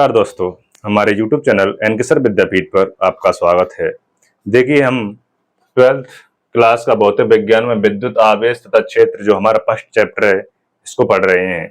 नमस्कार दोस्तों, हमारे YouTube चैनल एनकेसर विद्यापीठ पर आपका स्वागत है। देखिए, हम 12th क्लास का भौतिक विज्ञान में विद्युत आवेश तथा क्षेत्र जो हमारा फर्स्ट चैप्टर है, इसको पढ़ रहे हैं,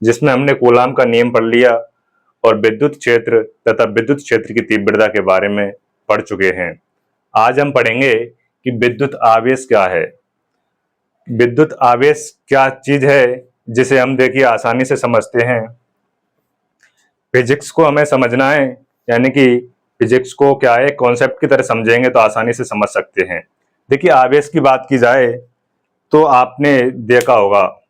जिसमें हमने कूलाम का नियम पढ़ लिया और विद्युत क्षेत्र तथा विद्युत क्षेत्र की तीव्रता के बारे में पढ़ चुके हैं। आज हम पढ़ेंगे कि विद्युत आवेश क्या है। विद्युत आवेश क्या चीज है जिसे हम देखिए आसानी से समझते हैं। फिजिक्स को हमें समझना है, यानी कि फिजिक्स को क्या है कॉन्सेप्ट की तरह समझेंगे तो आसानी से समझ सकते हैं। देखिए, आवेश की बात की जाए तो आपने देखा होगा,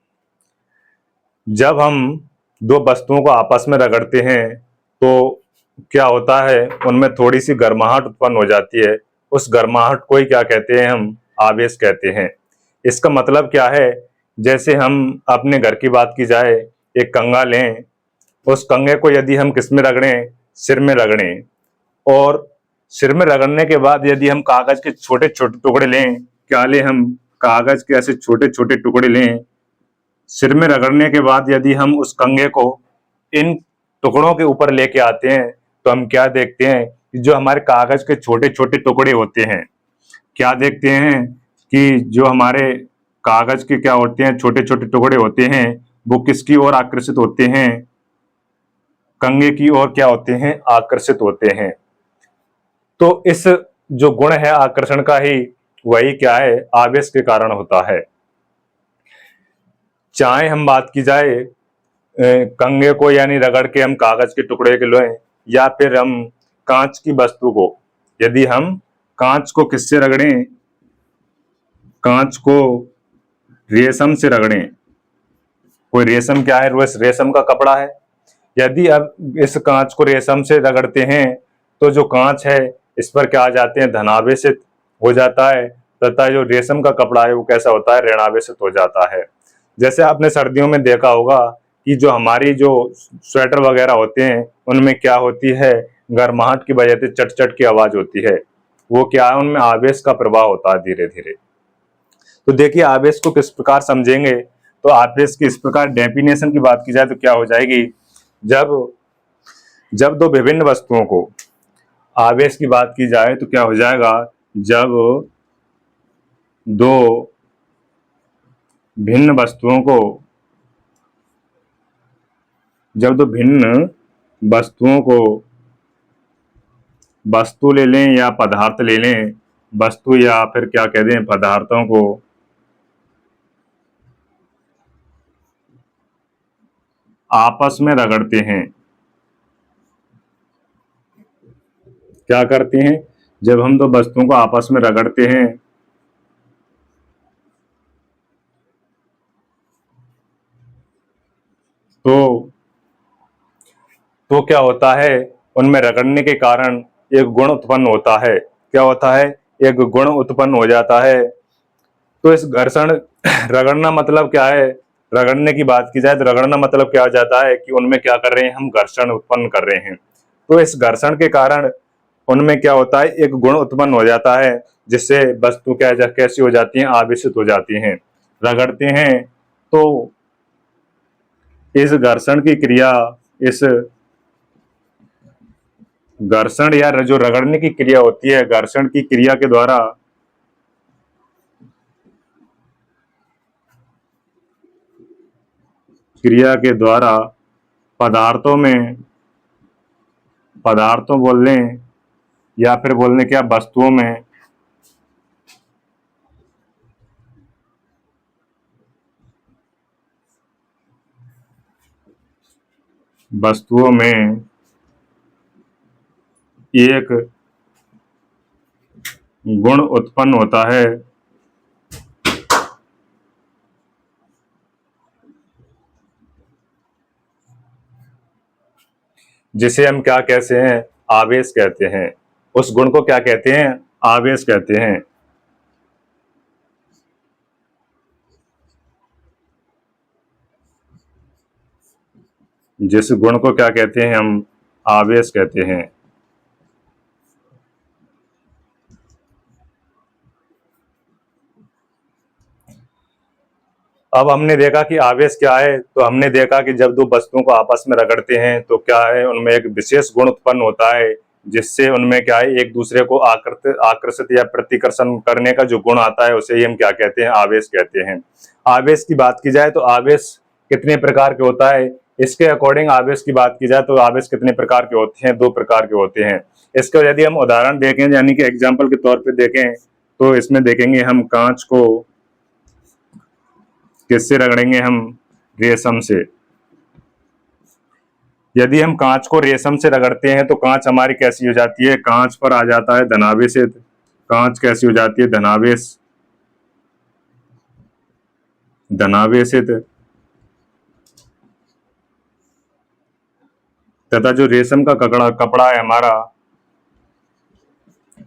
जब हम दो वस्तुओं को आपस में रगड़ते हैं तो क्या होता है, उनमें थोड़ी सी गर्माहट उत्पन्न हो जाती है। उस गर्माहट को ही क्या कहते हैं, हम आवेश कहते हैं। इसका मतलब क्या है, जैसे हम अपने घर की बात की जाए, एक कंघा लें, उस कंघे को यदि हम किस में रगड़ें, सिर में रगड़ें, और सिर में रगड़ने के बाद यदि हम कागज के छोटे छोटे टुकड़े लें, क्या लें, हम कागज के ऐसे छोटे छोटे टुकड़े लें, सिर में रगड़ने के बाद यदि हम उस कंघे को इन टुकड़ों के ऊपर लेके आते हैं तो हम क्या देखते हैं कि जो हमारे कागज के छोटे छोटे टुकड़े होते हैं, क्या देखते हैं कि जो हमारे कागज के क्या होते हैं, छोटे छोटे टुकड़े होते हैं, वो किसकी ओर आकर्षित होते हैं, कंघे की ओर क्या होते हैं, आकर्षित होते हैं। तो इस जो गुण है आकर्षण का ही, वही क्या है, आवेश के कारण होता है। चाहे हम बात की जाए कंघे को यानी रगड़ के हम कागज के टुकड़े के लें, या फिर हम कांच की वस्तु को, यदि हम कांच को किससे रगड़ें, कांच को रेशम से रगड़ें। कोई रेशम क्या है, रेशम का कपड़ा है। यदि अब इस कांच को रेशम से रगड़ते हैं तो जो कांच है इस पर क्या आ जाते हैं, धनावेशित हो जाता है, तथा जो रेशम का कपड़ा है वो कैसा होता है, ऋणावेशित हो जाता है। जैसे आपने सर्दियों में देखा होगा कि जो हमारी जो स्वेटर वगैरह होते हैं उनमें क्या होती है, गर्माहट की वजह से चट चट की आवाज होती है। वो क्या है, उनमें आवेश का प्रभाव होता है धीरे धीरे। तो देखिए, आवेश को किस प्रकार समझेंगे, तो आवेश की इस प्रकार डेफिनेशन की बात की जाए तो क्या हो जाएगी, जब जब दो विभिन्न वस्तुओं को आवेश की बात की जाए तो क्या हो जाएगा, जब दो भिन्न वस्तुओं को जब दो भिन्न वस्तुओं को, वस्तु ले लें या पदार्थ ले लें, वस्तु या फिर क्या कह दें पदार्थों को आपस में रगड़ते हैं, क्या करते हैं, जब हम दो वस्तुओं को आपस में रगड़ते हैं तो क्या होता है, उनमें रगड़ने के कारण एक गुण उत्पन्न होता है। क्या होता है, एक गुण उत्पन्न हो जाता है। तो इस घर्षण रगड़ना मतलब क्या है, रगड़ने की बात की जाए तो रगड़ना मतलब क्या हो जाता है कि उनमें क्या कर रहे हैं, हम घर्षण उत्पन्न कर रहे हैं। तो इस घर्षण के कारण उनमें क्या होता है, एक गुण उत्पन्न हो जाता है, जिससे वस्तु कैसी हो जाती है, आवेशित हो जाती हैं। रगड़ते हैं तो इस घर्षण की क्रिया, इस घर्षण या जो रगड़ने की क्रिया होती है, घर्षण की क्रिया के द्वारा पदार्थों में, पदार्थों बोल लें या फिर बोलने क्या, वस्तुओं में वस्तुओं में एक गुण उत्पन्न होता है, जिसे हम क्या कहते हैं, आवेश कहते हैं। उस गुण को क्या कहते हैं, आवेश कहते हैं। जिस गुण को क्या कहते हैं, हम आवेश कहते हैं। अब हमने देखा कि आवेश क्या है, तो हमने देखा कि जब दो वस्तुओं को आपस में रगड़ते हैं तो क्या है, उनमें एक विशेष गुण उत्पन्न होता है, जिससे उनमें क्या है, एक दूसरे को आकर्षित या प्रतिकर्षण करने का जो गुण आता है उसे ही हम क्या कहते हैं, आवेश कहते हैं। आवेश की बात की जाए तो आवेश कितने प्रकार के होता है, इसके अकॉर्डिंग आवेश की बात की जाए तो आवेश कितने प्रकार के होते हैं, दो प्रकार के होते हैं। इसका यदि हम उदाहरण देखें, यानी कि एग्जाम्पल के तौर पर देखें, तो इसमें देखेंगे हम कांच को किससे रगड़ेंगे, हम रेशम से। यदि हम कांच को रेशम से रगड़ते हैं तो कांच हमारी कैसी हो जाती है, कांच पर आ जाता है धनावेशित। कांच कैसी हो जाती है, धनावेशित। तथा जो रेशम का कपड़ा है हमारा,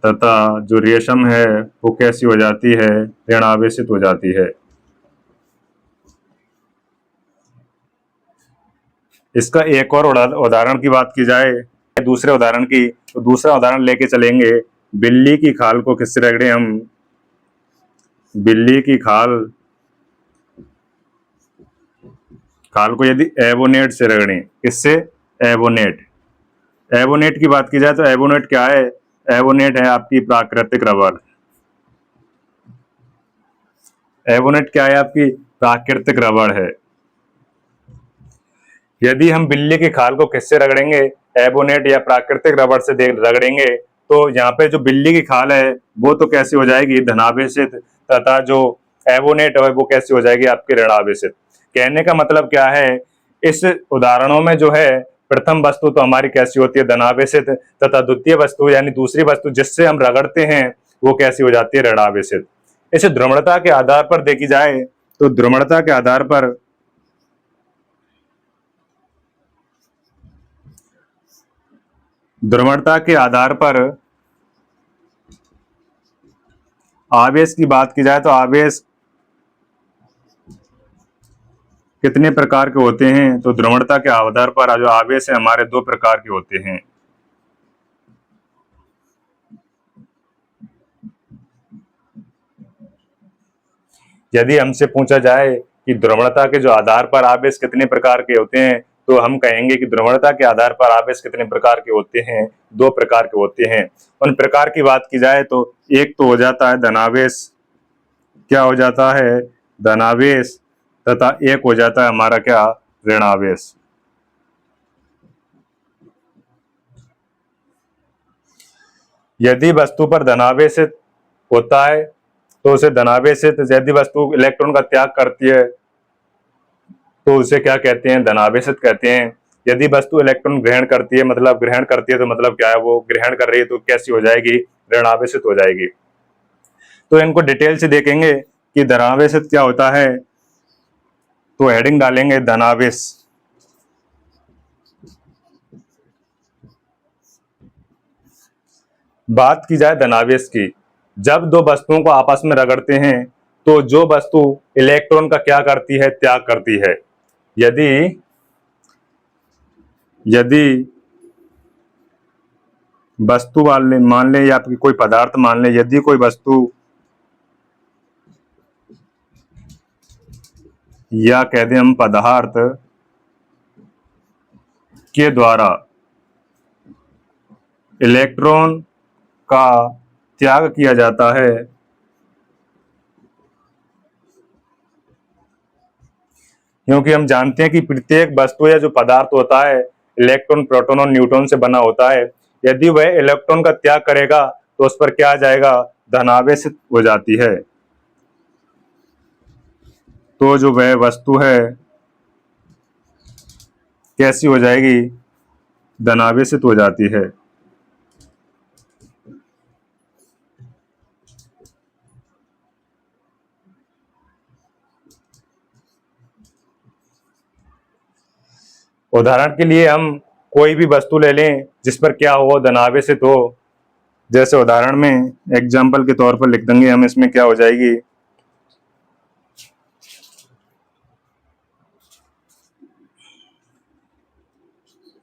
तथा जो रेशम है वो कैसी हो जाती है, ऋणावेशित हो जाती है। इसका एक और उदाहरण की बात की जाए, दूसरे उदाहरण की, तो दूसरा उदाहरण लेके चलेंगे, बिल्ली की खाल को किससे रगड़े हम, बिल्ली की खाल को यदि एवोनेट से रगड़े, किससे, एवोनेट। एवोनेट की बात की जाए तो एवोनेट क्या है, एवोनेट है आपकी प्राकृतिक रबर। एवोनेट क्या है, आपकी प्राकृतिक रबर है। यदि हम बिल्ली की खाल को किससे रगड़ेंगे, एबोनेट या प्राकृतिक रबर से रगड़ेंगे, तो यहाँ पे जो बिल्ली की खाल है वो तो कैसी हो जाएगी, धनावेशित, तथा जो एबोनेट है वो कैसी हो जाएगी, आपकी ऋणावेशित। कहने का मतलब क्या है, इस उदाहरणों में जो है प्रथम वस्तु तो हमारी कैसी होती है, धनावेशित, तथा द्वितीय वस्तु यानी दूसरी वस्तु जिससे हम रगड़ते हैं वो कैसी हो जाती है, ऋणावेशित। इसे ध्रुवणता के आधार पर देखी जाए तो ध्रुवणता के आधार पर आवेश की बात की जाए तो आवेश कितने प्रकार के होते हैं, तो ध्रुवणता के आधार पर जो आवेश है हमारे दो प्रकार के होते हैं। यदि हमसे पूछा जाए कि ध्रुवणता के जो आधार पर आवेश कितने प्रकार के होते हैं, तो हम कहेंगे कि ध्रुवणता के आधार पर आवेश कितने प्रकार के होते हैं, दो प्रकार के होते हैं। उन प्रकार की बात की जाए तो एक तो हो जाता है धनावेश, क्या हो जाता है, धनावेश, तथा एक हो जाता है हमारा क्या, ऋणावेश। यदि वस्तु पर धनावेशित होता है तो उसे धनावेशित, यदि वस्तु इलेक्ट्रॉन का त्याग करती है तो उसे क्या कहते हैं, धनावेशित कहते हैं। यदि वस्तु इलेक्ट्रॉन ग्रहण करती है, मतलब ग्रहण करती है तो मतलब क्या है, वो ग्रहण कर रही है तो कैसी हो जाएगी, ऋणावेशित हो जाएगी। तो इनको डिटेल से देखेंगे कि धनावेशित क्या होता है, तो हेडिंग डालेंगे धनावेश। बात की जाए धनावेश की, जब दो वस्तुओं को आपस में रगड़ते हैं तो जो वस्तु इलेक्ट्रॉन का क्या करती है, त्याग करती है। यदि वस्तु मान ले या आपकी कोई पदार्थ मान ले, यदि कोई वस्तु या कह दें हम पदार्थ के द्वारा इलेक्ट्रॉन का त्याग किया जाता है, क्योंकि हम जानते हैं कि प्रत्येक वस्तु या जो पदार्थ होता है इलेक्ट्रॉन, प्रोटॉन और न्यूट्रॉन से बना होता है। यदि वह इलेक्ट्रॉन का त्याग करेगा तो उस पर क्या आ जाएगा, धनावेशित हो जाती है। तो जो वह वस्तु है कैसी हो जाएगी, धनावेशित हो जाती है। उदाहरण के लिए हम कोई भी वस्तु ले लें जिस पर क्या हो, धनावेशित हो। जैसे उदाहरण में एग्जाम्पल के तौर पर लिख देंगे हम, इसमें क्या हो जाएगी,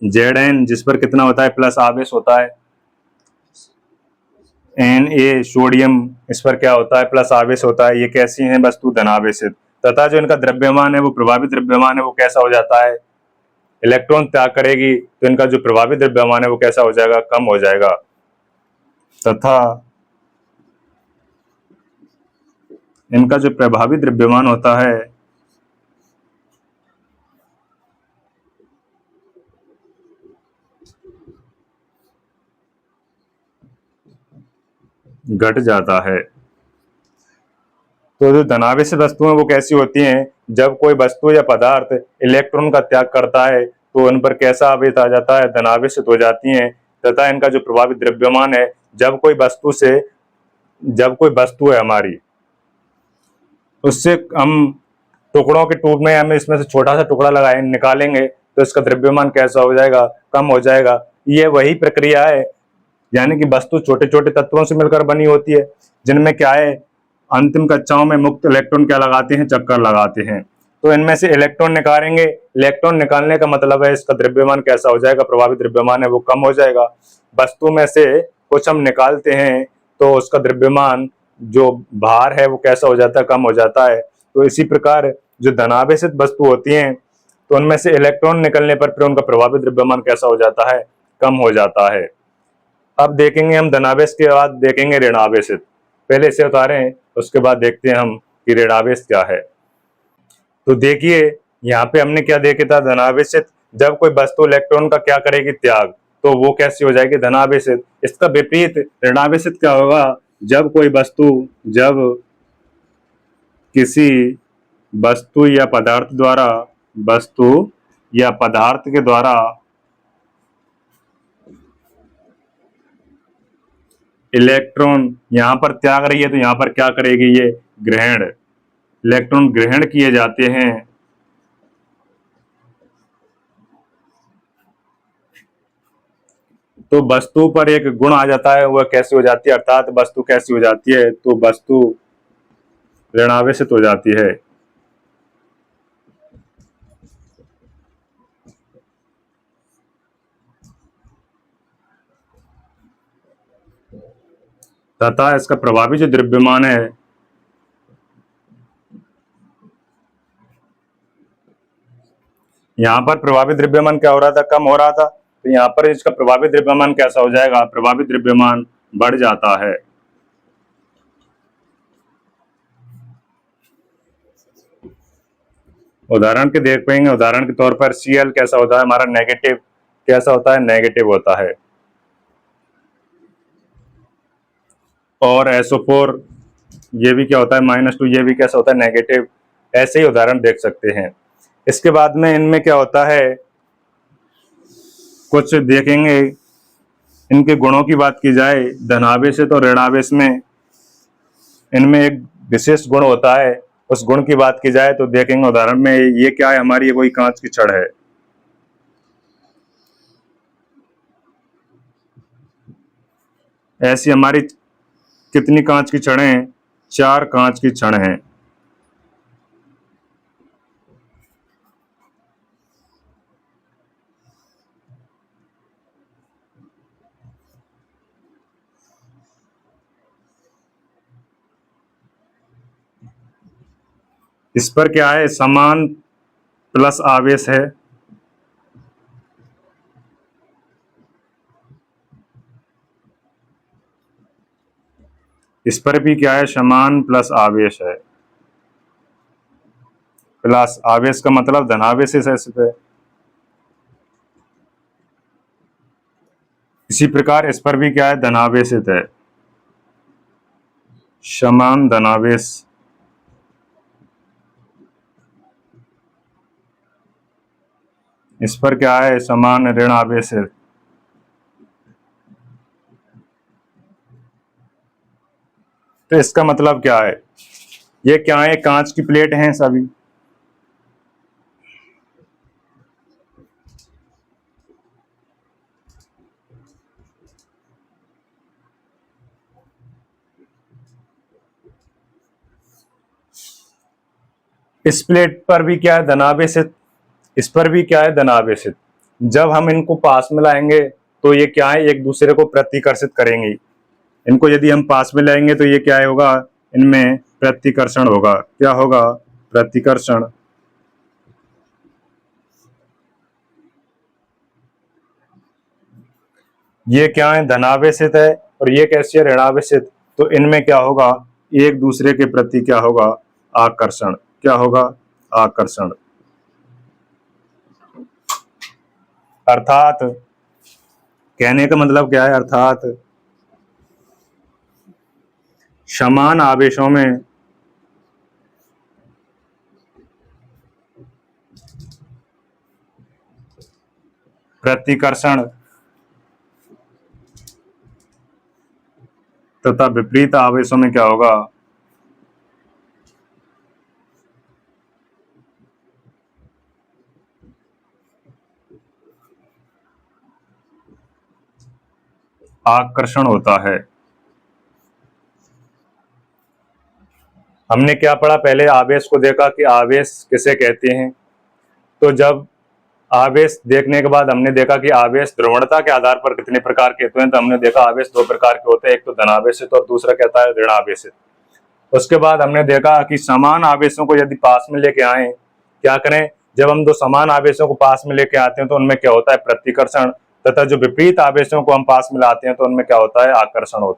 Zn, जिस पर कितना होता है, प्लस आवेश होता है। Na, सोडियम, इस पर क्या होता है, प्लस आवेश होता है। ये कैसी है वस्तु, धनावेशित। तथा जो इनका द्रव्यमान है वो प्रभावी द्रव्यमान है वो कैसा हो जाता है, इलेक्ट्रॉन त्याग करेगी तो इनका जो प्रभावी द्रव्यमान है वो कैसा हो जाएगा, कम हो जाएगा, तथा इनका जो प्रभावी द्रव्यमान होता है घट जाता है। तो जो धनावेशित वस्तुएं वो कैसी होती हैं, जब कोई वस्तु या पदार्थ इलेक्ट्रॉन का त्याग करता है तो उन पर कैसा आवेश आ जाता है, धनावेशित हो जाती हैं, तथा इनका जो प्रभावी द्रव्यमान है, जब कोई वस्तु है हमारी, उससे हम टुकड़ों के टूट में हम इसमें से छोटा सा टुकड़ा लगाए निकालेंगे तो इसका द्रव्यमान कैसा हो जाएगा, कम हो जाएगा। ये वही प्रक्रिया है, यानी कि वस्तु छोटे छोटे तत्वों से मिलकर बनी होती है, जिनमें क्या है, अंतिम कक्षाओं में मुक्त इलेक्ट्रॉन क्या लगाते हैं, चक्कर लगाते हैं। तो इनमें से इलेक्ट्रॉन निकालेंगे, इलेक्ट्रॉन निकालने का मतलब है इसका द्रव्यमान कैसा हो जाएगा, प्रभावी द्रव्यमान है वो कम हो जाएगा। वस्तु में से कुछ हम निकालते हैं तो उसका द्रव्यमान जो भार है वो कैसा हो जाता है, कम हो जाता है। तो इसी प्रकार जो धनावेशित वस्तु होती हैं तो उनमें से इलेक्ट्रॉन निकलने पर फिर उनका प्रभावी द्रव्यमान कैसा हो जाता है, कम हो जाता है। अब देखेंगे हम धनावेश के बाद देखेंगे ऋणावेशित। पहले इसे उतारें उसके बाद देखते हैं हम कि ऋणावेश क्या है। तो देखिए यहाँ पे हमने क्या देखा था, धनावेशित, जब कोई वस्तु इलेक्ट्रॉन का क्या करेगी, त्याग, तो वो कैसी हो जाएगी, धनावेशित। इसका विपरीत ऋणावेशित क्या होगा, जब किसी वस्तु या पदार्थ के द्वारा इलेक्ट्रॉन यहां पर त्याग रही है तो यहां पर क्या करेगी, ये ग्रहण, इलेक्ट्रॉन ग्रहण किए जाते हैं तो वस्तु पर एक गुण आ जाता है, वह कैसी हो जाती है, अर्थात वस्तु कैसी हो जाती है, तो वस्तु ऋणावेशित हो जाती है। तथा इसका प्रभावी जो द्रव्यमान है यहाँ पर प्रभावी द्रव्यमान क्या हो रहा था, कम हो रहा था, तो यहाँ पर इसका प्रभावी द्रव्यमान कैसा हो जाएगा, प्रभावी द्रव्यमान बढ़ जाता है। उदाहरण के देख पाएंगे, उदाहरण के तौर पर Cl कैसा होता है हमारा, नेगेटिव, कैसा होता है, नेगेटिव होता है। और SO4 ये भी क्या होता है, -2, ये भी कैसा होता है, नेगेटिव। ऐसे ही उदाहरण देख सकते हैं। इसके बाद में इनमें क्या होता है, कुछ देखेंगे, इनके गुणों की बात की जाए, धनावेशित और ऋणावेश में इनमें एक विशेष गुण होता है, उस गुण की बात की जाए तो देखेंगे उदाहरण में, ये क्या है हमारी, ये कोई कांच की छड़ है, ऐसी हमारी कितनी कांच की छड़ें हैं, 4 कांच की छड़ हैं। इस पर क्या है, समान प्लस आवेश है, इस पर भी क्या है, समान प्लस आवेश है। प्लस आवेश का मतलब धनावेश है इस पे। इसी प्रकार इस पर भी क्या है, धनावेशित है, समान धनावेश। इस पर क्या है, समान ऋण आवेश है। तो इसका मतलब क्या है, ये क्या है, कांच की प्लेट हैं सभी। इस प्लेट पर भी क्या है, धनावेशित, इस पर भी क्या है, धनावेशित। जब हम इनको पास में लाएंगे तो ये क्या है, एक दूसरे को प्रतिकर्षित करेंगे। इनको यदि हम पास में लाएंगे तो ये क्या होगा, इनमें प्रतिकर्षण होगा, क्या होगा, प्रतिकर्षण। ये क्या है, धनावेशित है, और ये कैसी है, ऋणावेशित। तो इनमें क्या होगा, एक दूसरे के प्रति क्या होगा, आकर्षण। क्या होगा, आकर्षण। अर्थात कहने का मतलब क्या है, अर्थात समान आवेशों में प्रतिकर्षण तथा विपरीत आवेशों में क्या होगा, आकर्षण होता है। हमने क्या पढ़ा, पहले आवेश को देखा कि आवेश किसे कहते हैं। तो जब आवेश देखने के बाद हमने देखा कि आवेश ध्रुवणता के आधार पर कितने प्रकार के होते हैं। तो हमने देखा आवेश दो प्रकार के होते हैं, एक तो धनावेशित और दूसरा कहता है ऋणावेशित। उसके बाद हमने देखा कि समान आवेशों को यदि पास में लेके आए, क्या करें, जब हम दो समान आवेशों को पास में लेके आते हैं तो उनमें क्या होता है, प्रतिकर्षण, तथा जो विपरीत आवेशों को हम पास में लाते हैं तो उनमें क्या होता है, आकर्षण होता है।